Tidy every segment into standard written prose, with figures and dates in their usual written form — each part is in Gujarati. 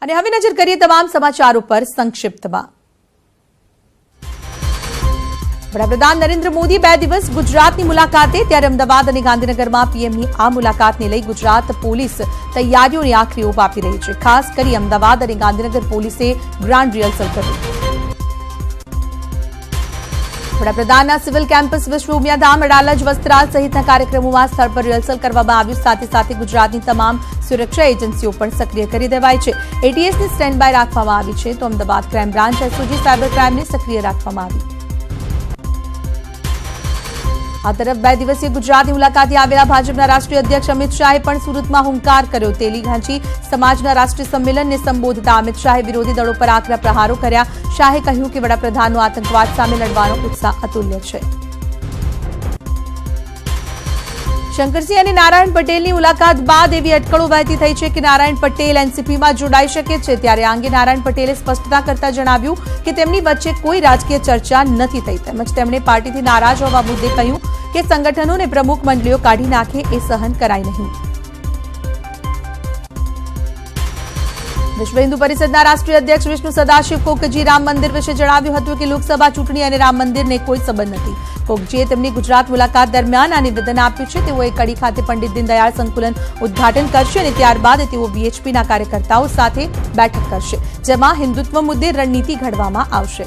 અને હવે નજર કરીએ તમામ સમાચારો પર સંક્ષિપ્તમાં। વડાપ્રધાન નરેન્દ્ર મોદી 2 દિવસ ગુજરાતની મુલાકાતે, ત્યારે અમદાવાદ અને ગાંધીનગરમાં પીએમની આ મુલાકાતને લઈ ગુજરાત પોલીસ તૈયારીઓની આખરી ઓપ આપી રહી છે। ખાસ કરી અમદાવાદ અને ગાંધીનગર પોલીસે ગ્રાન્ડ રિહર્સલ કર્યું। વડાપ્રધાનના સિવિલ કેમ્પસ વિશ્વ ઉમિયાધામ, અડાલજ, વસ્ત્રાલ સહિતના કાર્યક્રમોમાં સ્થળ પર રિહર્સલ કરવામાં આવ્યું। સાથે સાથે ગુજરાતની તમામ સુરક્ષા એજન્સીઓ પણ સક્રિય કરી દેવાઈ છે। એટીએસની સ્ટેન્ડ બાય રાખવામાં આવી છે, તો Ahmedabad crime branch, SOG, cyber ક્રાઇમને સક્રિય રાખવામાં આવી। આ તરફ 2 દિવસીય ગુજરાતની મુલાકાતે આવેલા ભાજપના રાષ્ટ્રીય અધ્યક્ષ અમિત શાહે પણ સુરતમાં હુંકાર કર્યો। તેલીઘાંચી સમાજના રાષ્ટ્રીય સંમેલનને સંબોધતા અમિત શાહે વિરોધી દળો પર આકરા પ્રહારો કર્યા। શાહે કહ્યું કે વડાપ્રધાનનો આતંકવાદ સામે લડવાનો ઉત્સાહ અતુલ્ય છે। શંકરસિંહ અને નારાયણ પટેલની મુલાકાત બાદ એવી અટકળો વહેતી થઈ છે કે નારાયણ પટેલ એનસીપીમાં જોડાઈ શકે છે। ત્યારે આ અંગે નારાયણ પટેલે સ્પષ્ટતા કરતા જણાવ્યું કે તેમની વચ્ચે કોઈ રાજકીય ચર્ચા નથી થઈ। તેમજ તેમણે પાર્ટીથી નારાજ હોવા મુદ્દે કહ્યું કે સંગઠનોને પ્રમુખ મંડળીઓ કાઢી નાખે એ સહન કરાય નહીં। વિશ્વ હિન્દુ પરિષદના રાષ્ટ્રીય અધ્યક્ષ વિષ્ણુ સદાશિવ કોકજી રામ મંદિર વિશે જણાવ્યું હતું કે લોકસભા ચૂંટણી અને રામ મંદિરને કોઈ સંબંધ નથી। કોકજીએ તેમની ગુજરાત મુલાકાત દરમિયાન આ નિવેદન આપ્યું છે। તેઓ કડી ખાતે પંડિત દીનદયાળ સંકુલન ઉદ્ઘાટન કરશે અને ત્યારબાદ તેઓ વીએચપીના કાર્યકર્તાઓ સાથે બેઠક કરશે, જેમાં હિન્દુત્વ મુદ્દે રણનીતિ ઘડવામાં આવશે।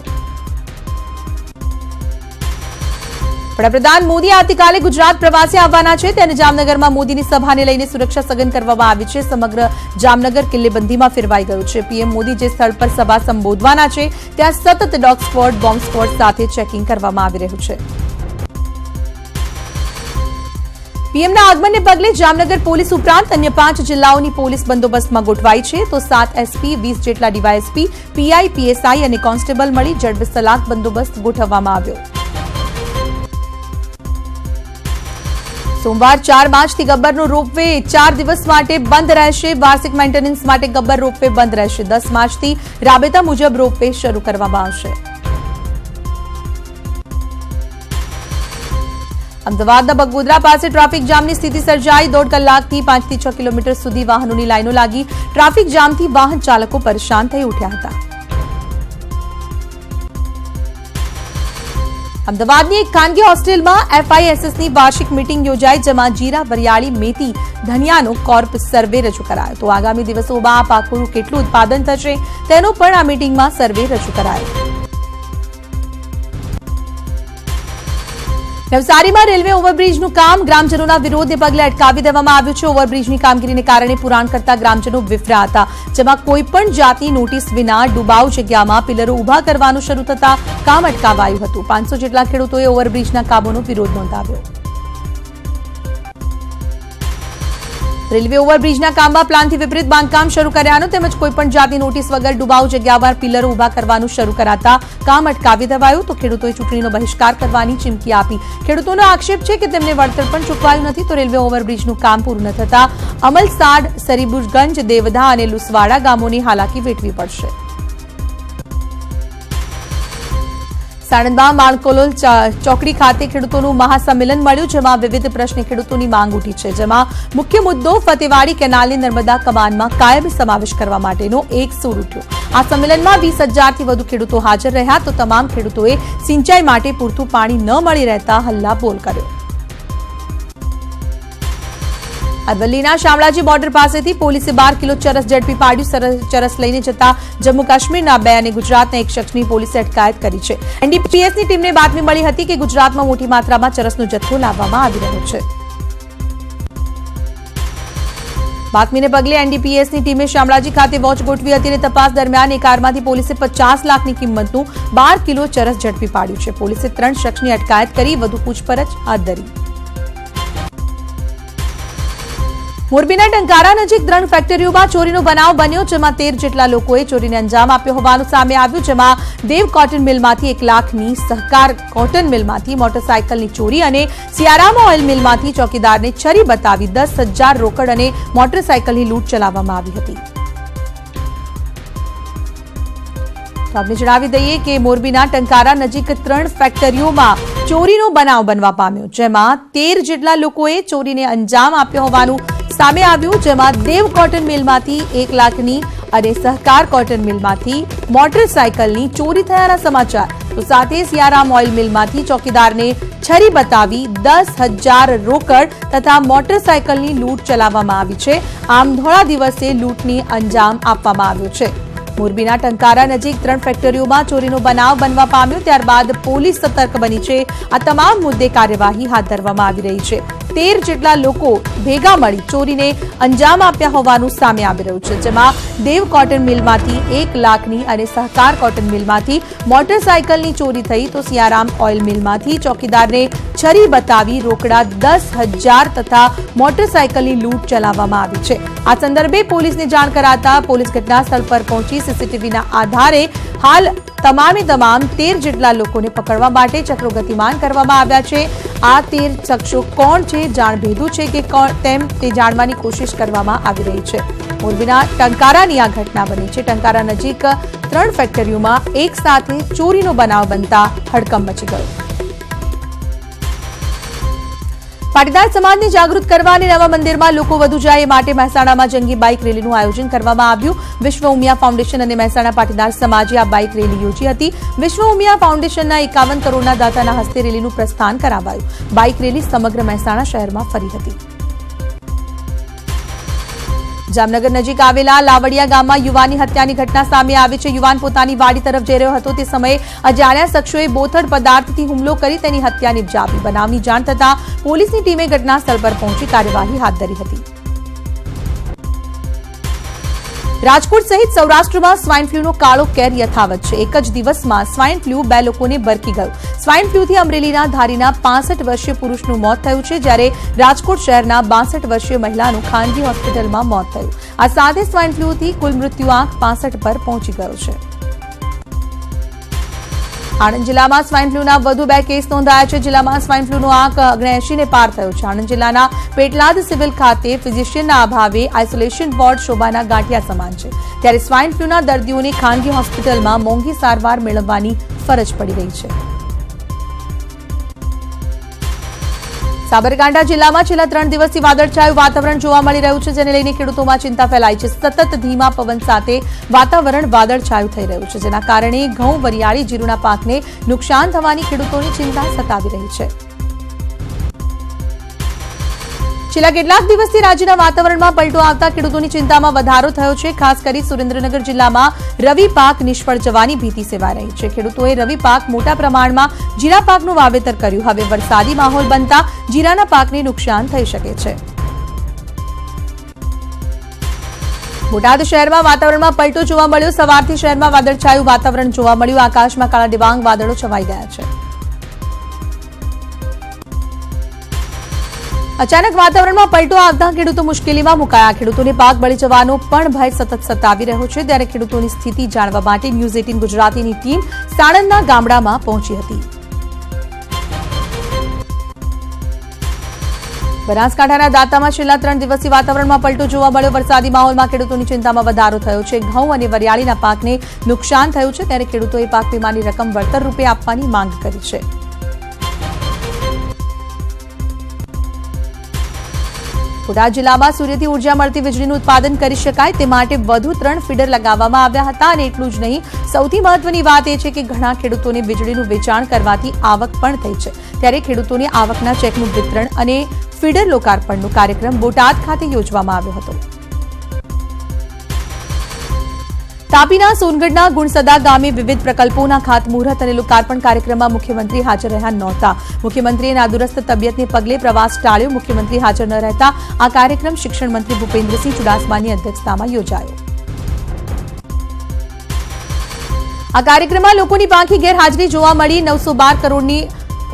વડાપ્રધાન મોદી આવતીકાલે ગુજરાત પ્રવાસે આવવાના છે, ત્યારે જામનગરમાં મોદીની સભાને લઈને સુરક્ષા સઘન કરવામાં આવી છે। સમગ્ર જામનગર કિલ્લેબંધીમાં ફેરવાઈ ગયું છે। પીએમ મોદી જે સ્થળ પર સભા સંબોધવાના છે, ત્યાં સતત ડોગ સ્ક્વોડ, બોમ્બ સ્ક્વોડ સાથે ચેકિંગ કરવામાં આવી રહ્યું છે। પીએમના આગમનને પગલે જામનગર પોલીસ ઉપરાંત અન્ય 5 જિલ્લાઓની પોલીસ બંદોબસ્તમાં ગોઠવાઈ છે, તો 7 એસપી, 20 જેટલા ડીવાયએસપી, પીઆઈ, પીએસઆઈ અને કોન્સ્ટેબલ મળી જડબેસલાક બંદોબસ્ત ગોઠવવામાં આવ્યો। સોમવાર 4 માર્ચથી ગબ્બરનો રોપવે 4 દિવસ માટે બંધ રહેશે। વાર્ષિક મેન્ટેનન્સ માટે ગબ્બર રોપવે બંધ રહેશે। 10 માર્ચથી રાબેતા મુજબ રોપવે શરૂ કરવામાં આવશે। અમદાવાદના બગોદરા પાસે ટ્રાફિક જામની સ્થિતિ સર્જાઈ। 1.5 કલાકથી 5 થી 6 કિલોમીટર સુધી વાહનોની લાઈનો લાગી। ટ્રાફિક જામથી વાહન ચાલકો પરેશાન થઈ ઉઠ્યા હતા। અમદાવાદની એક ખાનગી હોસ્ટેલમાં એફઆઈએસએસની વાર્ષિક મીટિંગ યોજાઈ, જેમાં જીરા, વરિયાળી, મેથી, ધનિયાનો કોર્પ સર્વે રજૂ કરાયો। તો આગામી દિવસોમાં આ પાકોનું કેટલું ઉત્પાદન થશે તેનો પણ આ મીટિંગમાં સર્વે રજૂ કરાયો। નવસારીમાં રેલવે ઓવરબ્રિજનું કામ ગ્રામજનોના વિરોધને પગલે અટકાવી દેવામાં આવ્યું છે। ઓવરબ્રિજની કામગીરીને કારણે પુરાણ કરતા ગ્રામજનો વિફર્યા હતા, જેમાં કોઈપણ જાતની નોટિસ વિના ડુબાઉ જગ્યામાં પિલરો ઉભા કરવાનું શરૂ થતા કામ અટકાવાયું હતું। 500 જેટલા ખેડૂતોએ ઓવરબ્રિજના કામોનો વિરોધ નોંધાવ્યો। રેલવે ઓવરબ્રિજના કામમાં પ્લાનથી વિપરીત બાંધકામ શરૂ કર્યાનો તેમજ કોઈપણ જાતની નોટિસ વગર ડુબાઉ જગ્યામાં પિલરો ઉભા કરવાનું શરૂ કરાતા કામ અટકાવી દેવાયું। તો ખેડૂતોએ ચૂંટણીનો બહિષ્કાર કરવાની ચીમકી આપી। ખેડૂતોનો આક્ષેપ છે કે તેમને વળતર પણ ચૂકવાયું નથી, તો રેલવે ઓવરબ્રિજનું કામ પૂરું ન થતા અમલસાડ, સરીબુરગંજ, દેવધા અને લુસવાડા ગામોની હાલાકી વેઠવી પડશે। સાણંદમાં માણકોલોલ ચોકડી ખાતે ખેડૂતોનું મહાસંમેલન મળ્યું, જેમાં વિવિધ પ્રશ્ને ખેડૂતોની માંગ ઉઠી છે। જેમાં મુખ્ય મુદ્દો ફતેવાડી કેનાલની નર્મદા કમાનમાં કાયમી સમાવેશ કરવા માટેનો એક સૂર ઉઠ્યો। આ સંમેલનમાં 20,000થી વધુ ખેડૂતો હાજર રહ્યા, તો તમામ ખેડૂતોએ સિંચાઈ માટે પૂરતું પાણી ન મળી રહેતા હલ્લાબોલ કર્યો। અરવલ્લીના શામળાજી બોર્ડર પાસેથી પોલીસે 12 કિલો ચરસ ઝડપી પાડ્યું। ચરસ લઈને જતા જમ્મુ કાશ્મીરના 2 અને ગુજરાતના 1 શખ્સની પોલીસે અટકાયત કરી છે। એનડીપીએસની ટીમને બાતમી મળી હતી કે ગુજરાતમાં મોટી માત્રામાં ચરસનો જથ્થો લાવવામાં આવી રહ્યો છે। બાતમીને પગલે એનડીપીએસની ટીમે શામળાજી ખાતે વોચ ગોઠવી હતી અને તપાસ દરમિયાન એક કારમાંથી પોલીસે 50 લાખની કિંમતનું 12 કિલો ચરસ ઝડપી પાડ્યું છે। પોલીસે 3 શખ્સની અટકાયત કરી વધુ પૂછપરછ હાથ ધરી। મોરબીના ટંકારા નજીક 3 ફેક્ટરીઓમાં ચોરીનો બનાવ બન્યો, જેમાં 13 જેટલા લોકોએ ચોરીને અંજામ આપ્યો હોવાનું સામે આવ્યું। જેમાં દેવ કોટન મિલમાંથી 1 લાખની, સહકાર કોટન મિલમાંથી મોટરસાયકલની ચોરી અને સિયારામા ઓઇલ મિલમાંથી ચોકીદારને છરી બતાવી 10,000 રોકડ અને મોટરસાયકલની લૂંટ ચલાવવામાં આવી હતી। તો આપને જણાવી દઈએ કે મોરબીના ટંકારા નજીક 3 ફેક્ટરીઓમાં ચોરીનો બનાવ બનવા પામ્યો, જેમાં 13 જેટલા લોકોએ ચોરીને અંજામ આપ્યો હોવાનું સામે આવ્યું। જેમાં દેવ કોટન મિલમાંથી 1 લાખની અને સહકાર કોટન મિલમાંથી મોટરસાયકલની ચોરી થયાના સમાચાર. તો સાથે સિયારામ ઓઇલ મિલમાંથી ચોકીદારને છરી બતાવી 10,000 રોકડ તથા મોટરસાયકલની લૂંટ ચલાવવામાં આવી છે. આમ ધોળા દિવસે લૂંટની અંજામ આપવામાં આવ્યો છે. મોરબીના ટંકારા નજીક 3 ફેક્ટરીઓમાં ચોરીનો બનાવ બનવા પામ્યો. ત્યારબાદ પોલીસ સતર્ક બની છે. આ તમામ મુદ્દે કાર્યવાહી હાથ ધરવામાં આવી રહી છે. 13 જેટલા લોકો ભેગા મળી ચોરીને અંજામ આપ્યા હોવાનું સામે આવી રહ્યું છે. જેમાં દેવ કોટન મિલમાંથી 1 લાખની અને સહકાર કોટન મિલમાંથી મોટરસાયકલની ચોરી થઈ, તો સિયારામ ઓઇલ મિલમાંથી ચોકીદારને છરી બતાવી રોકડા 10,000 તથા મોટરસાયકલની લૂંટ ચલાવવામાં આવી છે. આ સંદર્ભે પોલીસને જાણ કરાતા પોલીસ ઘટના સ્થળ પર પહોંચી સીસીટીવીના આધારે હાલ તમામે તમામ 13 જેટલા લોકોને પકડવા માટે ચક્રો ગતિમાન કરવામાં આવ્યા છે. આ 13 શખ્સો કોણ છે, જાણભેદુ છે કે તેમ તે જાણવાની કોશિશ કરવામાં આવી રહી છે. મોરબીના ટંકારાની આ ઘટના બની છે. ટંકારા નજીક 3 ફેક્ટરીઓમાં એક સાથે ચોરીનો બનાવ બનતા હડકંપ મચી ગયો. પાટીદાર સમાજને જાગૃત કરવા અને નવા મંદિરમાં લોકો વધુ જાય એ માટે મહેસાણામાં જંગી બાઇક રેલીનું આયોજન કરવામાં આવ્યું. વિશ્વ ઉમિયા ફાઉન્ડેશન અને મહેસાણા પાટીદાર સમાજે આ બાઇક રેલી યોજી હતી. વિશ્વ ઉમિયા ફાઉન્ડેશનના 51 કરોડના દાતાના હસ્તે રેલીનું પ્રસ્થાન કરાવાયું. બાઇક રેલી સમગ્ર મહેસાણા શહેરમાં ફરી હતી. જામનગર નજીક આવેલા લાવડિયા ગામમાં યુવાનની હત્યાની ઘટના સામે આવી છે. યુવાન પોતાની વાડી તરફ જઈ રહ્યો હતો તે સમયે અજાણ્યા શખ્સોએ બોથડ પદાર્થથી હુમલો કરી તેની હત્યા નિપજાવી. બનાવની જાણ થતાં પોલીસની ટીમે ઘટના સ્થળ પર પહોંચી કાર્યવાહી હાથ ધરી હતી. રાજકોટ સહિત સૌરાષ્ટ્રમાં સ્વાઇન ફ્લૂનો કાળો કેર યથાવત છે. એક જ દિવસમાં સ્વાઇન ફ્લૂ 2 લોકોને ભરકી ગયો. સ્વાઇન ફ્લૂથી અમરેલીના ધારીના 65 વર્ષીય પુરુષનું મોત થયું છે, જ્યારે રાજકોટ શહેરના 62 વર્ષીય મહિલાનું ખાનગી હોસ્પિટલમાં મોત થયું. આ સાથે સ્વાઇન ફ્લૂથી કુલ મૃત્યુઆંક 65 પર પહોંચી ગયો છે. આણંદ જિલ્લામાં સ્વાઇન ફ્લૂના વધુ 2 કેસ નોંધાયા છે. જિલ્લામાં સ્વાઇન ફ્લૂનો આંક 79 ને પાર થયો છે. આણંદ જિલ્લાના પેટલાદ સિવિલ ખાતે ફિઝિશિયનના અભાવે આઇસોલેશન વોર્ડ શોભાના ગાંઠિયા સમાન છે. ત્યારે સ્વાઇન ફ્લૂના દર્દીઓને ખાનગી હોસ્પિટલમાં મોંઘી સારવાર મેળવવાની ફરજ પડી રહી છે. સાબરકાંઠા જિલ્લામાં છેલ્લા 3 દિવસથી વાદળછાયું વાતાવરણ જોવા મળી રહ્યું છે, જેને લઈને ખેડૂતોમાં ચિંતા ફેલાઈ છે. સતત ધીમા પવન સાથે વાતાવરણ વાદળછાયું થઈ રહ્યું છે, જેના કારણે ઘઉં, વરિયાળી, જીરુના પાકને નુકસાન થવાની ખેડૂતોની ચિંતા સતાવી રહી છે. છેલ્લા કેટલાક દિવસથી રાજ્યના વાતાવરણમાં પલટો આવતા ખેડૂતોની ચિંતામાં વધારો થયો છે. ખાસ કરી સુરેન્દ્રનગર જિલ્લામાં રવિ પાક નિષ્ફળ જવાની ભીતિ સેવાઈ રહી છે. ખેડૂતોએ રવિ પાક મોટા પ્રમાણમાં જીરા પાકનું વાવેતર કર્યું. હવે વરસાદી માહોલ બનતા જીરાના પાકને નુકસાન થઈ શકે છે. બોટાદ શહેરમાં વાતાવરણમાં પલટો જોવા મળ્યો. સવારથી શહેરમાં વાદળછાયું વાતાવરણ જોવા મળ્યું. આકાશમાં કાળા ડિબાંગ વાદળો છવાઈ ગયા છે. અચાનક વાતાવરણમાં પલટો આવતા ખેડૂતો મુશ્કેલીમાં મુકાયા. ખેડૂતોને પાક બળી જવાનો પણ ભય સતત સતાવી રહ્યો છે. ત્યારે ખેડૂતોની સ્થિતિ જાણવા માટે ન્યૂઝ 18 ગુજરાતીની ટીમ સાણંદના ગામડામાં પહોંચી હતી. બનાસકાંઠાના દાંતામાં છેલ્લા 3 દિવસથી વાતાવરણમાં પલટો જોવા મળ્યો. વરસાદી માહોલમાં ખેડૂતોની ચિંતામાં વધારો થયો છે. ઘઉં અને વરિયાળીના પાકને નુકસાન થયું છે, ત્યારે ખેડૂતોએ પાક વીમાની રકમ વળતર રૂપે આપવાની માંગ કરી છે. બોટાદ જિલ્લામાં સૂર્યથી ઉર્જા મળતી વીજળીનું ઉત્પાદન કરી શકાય તે માટે વધુ 3 ફીડર લગાવવામાં આવ્યા હતા. અને એટલું જ નહીં, સૌથી મહત્વની વાત એ છે કે ઘણા ખેડૂતોને વીજળીનું વેચાણ કરવાથી આવક પણ થઈ છે. ત્યારે ખેડૂતોની આવકના ચેકનું વિતરણ અને ફીડર લોકાર્પણનો કાર્યક્રમ બોટાદ ખાતે યોજવામાં આવ્યો હતો. તાપીના સોનગઢના ગુણસદા ગામે વિવિધ પ્રકલ્પોના ખાતમુહૂર્ત અને લોકાર્પણ કાર્યક્રમમાં મુખ્યમંત્રી હાજર રહ્યા નહોતા. મુખ્યમંત્રીએ નાદુરસ્ત તબિયતને પગલે પ્રવાસ ટાળ્યો. મુખ્યમંત્રી હાજર ન રહેતા આ કાર્યક્રમ શિક્ષણ મંત્રી ભૂપેન્દ્રસિંહ ચુડાસમાની અધ્યક્ષતામાં યોજાયો. આ કાર્યક્રમમાં લોકોની પાંખી ગેરહાજરી જોવા મળી. 912 કરોડની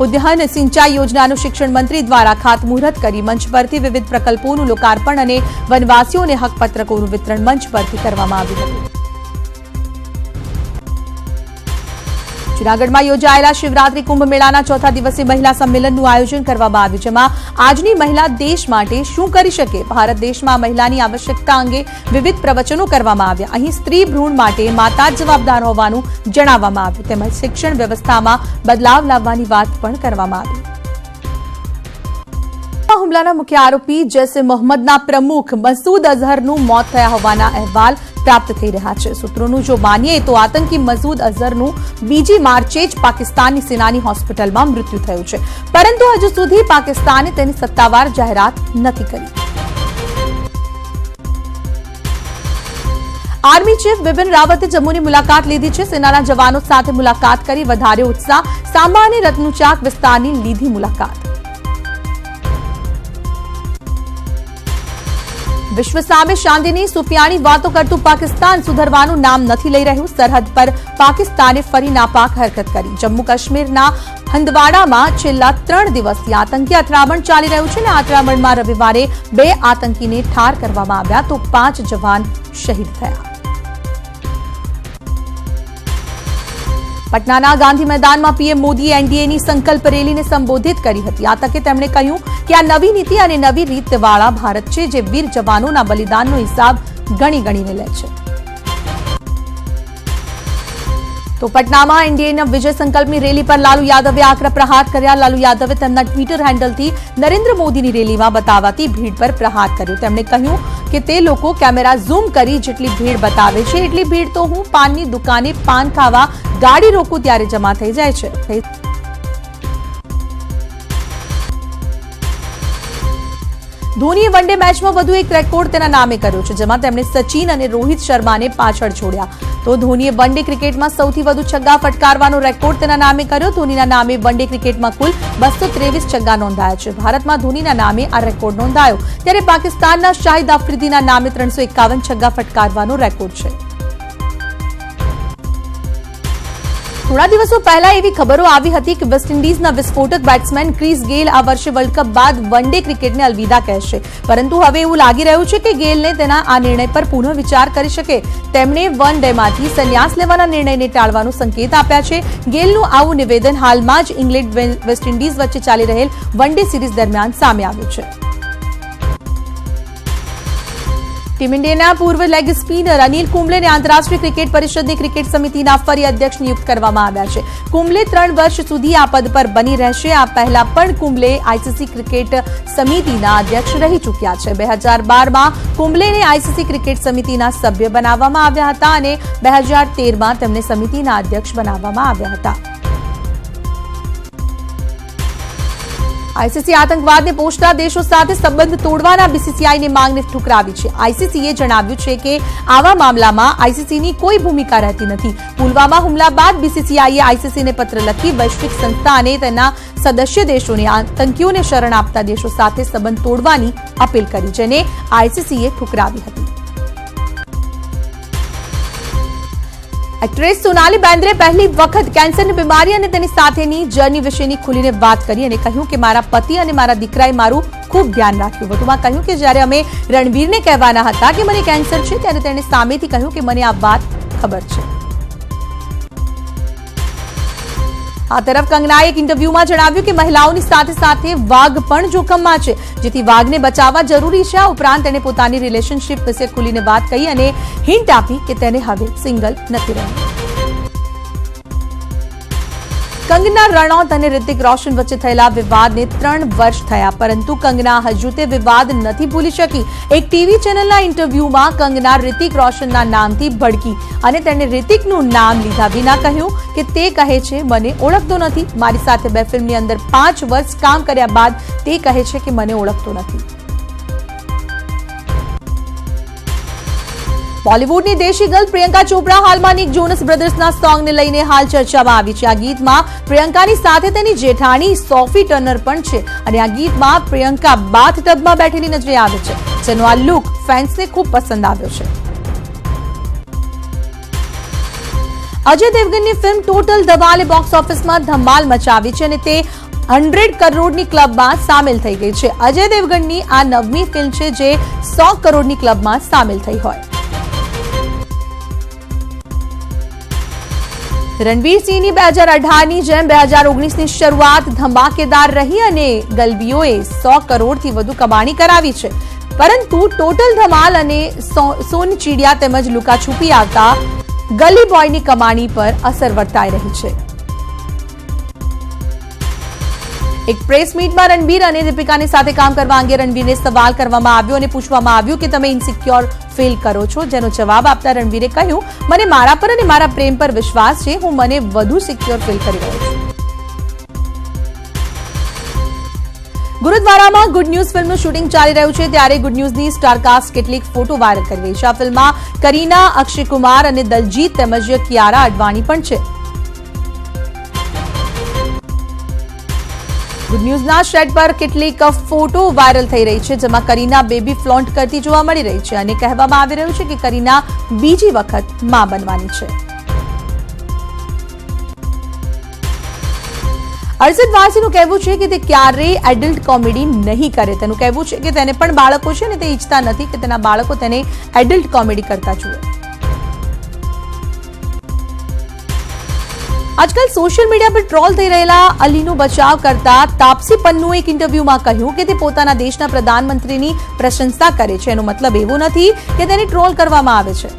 ઉદ્યાન સિંચાઈ યોજનાનું શિક્ષણ મંત્રી દ્વારા ખાતમુહૂર્ત કરી મંચ પરથી વિવિધ પ્રકલ્પોનું લોકાર્પણ અને વનવાસીઓને હકપત્રકોનું વિતરણ મંચ પરથી કરવામાં આવ્યું હતું. જૂનાગઢમાં યોજાયેલા શિવરાત્રી કુંભ મેળાના ચોથા દિવસે મહિલા સંમેલનનું આયોજન કરવામાં આવ્યું, જેમાં આજની મહિલા દેશ માટે શું કરી શકે, ભારત દેશમાં મહિલાની આવશ્યકતા અંગે વિવિધ પ્રવચનો કરવામાં આવ્યા. અહીં સ્ત્રી ભ્રૂણ માટે માતા જ જવાબદાર હોવાનું જણાવવામાં આવ્યું, તેમજ શિક્ષણ વ્યવસ્થામાં બદલાવ લાવવાની વાત પણ કરવામાં આવી. હુમલાના મુખ્ય આરોપી જૈશ એ મોહમ્મદના પ્રમુખ મસૂદ અઝહરનું મોત થયા હોવાના અહેવાલ પ્રાપ્ત થઈ રહ્યા છે. સૂત્રોનું જો માનીએ તો આતંકી મસૂદ અઝહરનું 2 માર્ચે જ પાકિસ્તાનની સેનાની હોસ્પિટલમાં મૃત્યુ થયું છે, પરંતુ હજુ સુધી પાકિસ્તાને તેની સત્તાવાર જાહેરાત નથી કરી. આર્મી ચીફ બિપિન રાવતે જમ્મુની મુલાકાત લીધી છે. સેનાના જવાનો સાથે મુલાકાત કરી વધાર્યો ઉત્સાહ. સાંબા અને રતનુચાક વિસ્તારની લીધી મુલાકાત. વિશ્વ સામે શાંતિની સુફિયાણી વાતો કરતું પાકિસ્તાન સુધરવાનું નામ નથી લઈ રહ્યું. સરહદ પર પાકિસ્તાને ફરી નાપાક હરકત કરી. જમ્મુ કાશ્મીરના હંદવાડામાં છેલ્લા 3 દિવસથી આતંકી અથડામણ ચાલી રહ્યું છે અને અથડામણમાં રવિવારે 2 આતંકીને ઠાર કરવામાં આવ્યા તો 5 જવાન શહીદ થયા. પટનાના ગાંધી મેદાનમાં પીએમ મોદીએ એનડીએની સંકલ્પ રેલીને સંબોધિત કરી હતી. આ તકે તેમણે કહ્યું કે આ નવી નીતિ અને નવી રીતવાળા ભારત છે જે વીર જવાનોના બલિદાનનો હિસાબ ગણીને લે છે. તો પટનામાં એનડીએના વિજય સંકલ્પની રેલી પર લાલુ યાદવે આકરા પ્રહાર કર્યા. લાલુ યાદવે તેમના ટ્વિટર હેન્ડલથી નરેન્દ્ર મોદીની રેલીમાં બતાવાતી ભીડ પર પ્રહાર કર્યો. તેમણે કહ્યું કે તે લોકો કેમેરા ઝૂમ કરી જેટલી ભીડ બતાવે છે એટલી ભીડ તો હું પાનની દુકાને પાન ખાવા ગાડી રોકું ત્યારે જમા થઈ જાય છે. ધોનીએ વનડે મેચમાં વધુ એક રેકોર્ડ તેના નામે કર્યો છે, જેમાં તેમણે સચિન અને રોહિત શર્માને પાછળ છોડ્યા. તો ધોનીએ વનડે ક્રિકેટમાં સૌથી વધુ છગ્ગા ફટકારવાનો રેકોર્ડ તેના નામે કર્યો. ધોનીના નામે વનડે ક્રિકેટમાં કુલ 223 છગ્ગા નોંધાયા છે. ભારતમાં ધોનીના નામે આ રેકોર્ડ નોંધાયો, ત્યારે પાકિસ્તાનના શાહિદ આફ્રિદીના નામે 351 છગ્ગા ફટકારવાનો રેકોર્ડ છે. થોડા દિવસો પહેલા એવી ખબરો આવી હતી કે વેસ્ટ ઇન્ડિઝના વિસ્ફોટક બેટ્સમેન ક્રિસ ગેલ આ વર્ષે વર્લ્ડ કપ બાદ વનડે ક્રિકેટને અલવિદા કહેશે, પરંતુ હવે એવું લાગી રહ્યું છે કે ગેલને તેના આ નિર્ણય પર પુનઃ વિચાર કરી શકે. તેમણે વન ડેમાંથી સંન્યાસ લેવાના નિર્ણયને ટાળવાનો સંકેત આપ્યા છે. ગેલનું આવું નિવેદન હાલમાં જ ઇંગ્લેન્ડ વેસ્ટ ઇન્ડિઝ વચ્ચે ચાલી રહેલ વનડે સિરીઝ દરમિયાન સામે આવ્યું છે. ટીમ ઇન્ડિયાના પૂર્વ લેગ સ્પિનર અનિલ કુંબલેને આંતરરાષ્ટ્રીય ક્રિકેટ પરિષદની ક્રિકેટ સમિતિના ફરી અધ્યક્ષ નિયુક્ત કરવામાં આવ્યા છે. કુંબલે 3 વર્ષ સુધી આ પદ પર બની રહેશે. આ પહેલા પણ કુંબલે આઈસીસી ક્રિકેટ સમિતિના અધ્યક્ષ રહી ચૂક્યા છે. 2012માં કુંબલેને આઈસીસી ક્રિકેટ સમિતિના સભ્ય બનાવવામાં આવ્યા હતા અને 2013માં તેમને સમિતિના અધ્યક્ષ બનાવવામાં આવ્યા હતા. આઈસીસી આતંકવાદને પોષતા દેશો સાથે સંબંધ તોડવાના બીસીસીઆઈની માંગને ઠુકરાવી છે. આઈસીસીએ જણાવ્યું છે કે આવા મામલામાં આઈસીસીની કોઈ ભૂમિકા રહેતી નથી. પુલવામા હુમલા બાદ બીસીસીઆઈએ આઈસીસીને પત્ર લખી વૈશ્વિક સંસ્થા અને તેના સદસ્ય દેશોને આતંકીઓને શરણ આપતા દેશો સાથે સંબંધ તોડવાની અપીલ કરી, જેને આઈસીસીએ ઠુકરાવી હતી. એક્ટ્રેસ સોનાલી બેન્દ્રે પહેલી વખત કેન્સરની બીમારી અને તેની સાથેની જર્ની વિશેની ખુલીને વાત કરી અને કહ્યું કે મારા પતિ અને મારા દીકરાએ મારું ખૂબ ધ્યાન રાખ્યું. વધુમાં કહ્યું કે જ્યારે અમે રણવીરને કહેવાના હતા કે મને કેન્સર છે ત્યારે તેણે સામેથી કહ્યું કે મને આ વાત ખબર છે. આ તરફ કંગનાએ એક ઇન્ટરવ્યુમાં જણાવ્યું કે મહિલાઓની સાથે સાથે વાઘ પણ જોખમમાં છે, જેથી વાઘને બચાવવા જરૂરી છે. આ ઉપરાંત તેણે પોતાની રિલેશનશિપ વિશે ખુલીને વાત કહી અને હિન્ટ આપી કે તેને હવે સિંગલ નથી રહેવું. કંગના રનૌત અને રિતિક રોશન વચ્ચે થયેલા વિવાદને 3 વર્ષ થયા, પરંતુ કંગના હજુ તે વિવાદ નથી ભૂલી શકી. એક ટીવી ચેનલના ઇન્ટરવ્યુમાં કંગના રિતિક રોશનના નામથી ભડકી અને તેણે રિતિકનું નામ લીધા વિના કહ્યું કે તે કહે છે મને ઓળખતો નથી. મારી સાથે 2 ફિલ્મની અંદર 5 વર્ષ કામ કર્યા બાદ તે કહે છે કે મને ઓળખતો નથી. બોલિવૂડની દેશી ગર્લ પ્રિયંકા ચોપડા હાલમાં નિક જોનસ બ્રધર્સના સોંગને લઈને હાલ ચર્ચામાં આવી છે. આ ગીતમાં પ્રિયંકાની સાથે તેની જેઠાણી સોફી ટર્નર પણ છે અને આ ગીતમાં પ્રિયંકા બાથટબમાં બેઠેલી નજરે આવે છે, જેનો આ લુક ફેન્સને ખૂબ પસંદ આવ્યો છે. અજય દેવગનની ફિલ્મ ટોટલ ધમાલે બોક્સ ઓફિસમાં ધમાલ મચાવી છે અને તે 100 કરોડની ક્લબમાં સામેલ થઈ ગઈ છે. અજય દેવગનની આ 9મી ફિલ્મ છે જે 100 કરોડની ક્લબમાં સામેલ થઈ હોય. રણવીર સિંહની 2018ની જેમ 2019ની શરૂઆત ધમાકેદાર રહી અને ગલબીઓએ 100 કરોડથી વધુ કમાણી કરાવી છે, પરંતુ ટોટલ ધમાલ અને સોન ચીડિયા તેમજ લુકા છુપી આવતા ગલી બોયની કમાણી પર અસર વર્તાઈ રહી છે. એક પ્રેસ મીટમાં રણબીર અને દીપિકાની સાથે કામ કરવા અંગે રણબીરને સવાલ કરવામાં આવ્યો અને પૂછવામાં આવ્યું કે તમે ઇન્સિક્યોર ફીલ કરો છો, જેનો જવાબ આપતા રણબીરે કહ્યું, મને મારા પર અને મારા પ્રેમ પર વિશ્વાસ છે, હું મને વધુ સિક્યોર ફીલ કરી રહ્યો છું. ગુરુદ્વારામાં ગુડ ન્યૂઝ ફિલ્મનું શૂટિંગ ચાલી રહ્યું છે, ત્યારે ગુડ ન્યૂઝની સ્ટારકાસ્ટ કેટલીક ફોટો વાયરલ કરી રહી છે. આ ફિલ્મમાં કરીના, અક્ષય કુમાર અને દલજીત તેમજ કિયારા અડવાણી પણ છે. ગુડ ન્યૂઝના સેટ પર કેટલીક ફોટો વાયરલ થઈ રહી છે, જેમાં કરીના બેબી ફ્લોન્ટ કરતી જોવા મળી રહી છે અને કહેવામાં આવી રહ્યું છે કે કરીના બીજી વખત માં બનવાની છે. અર્જુન વારસીનું કહેવું છે કે તે ક્યારેય એડલ્ટ કોમેડી નહીં કરે. તેનું કહેવું છે કે તેને પણ બાળકો છે અને તે ઈચ્છતા નથી કે તેના બાળકો તેને એડલ્ટ કોમેડી કરતા જુએ. આજકાલ સોશિયલ મીડિયા પર ટ્રોલ થઈ રહેલા અલીનો બચાવ કરતા તાપસી પન્નુએ એક ઇન્ટરવ્યુમાં કહ્યું કે તે પોતાના દેશના પ્રધાનમંત્રીની પ્રશંસા કરે છે. એનો મતલબ એવો નથી કે તેને ટ્રોલ કરવામાં આવે છે.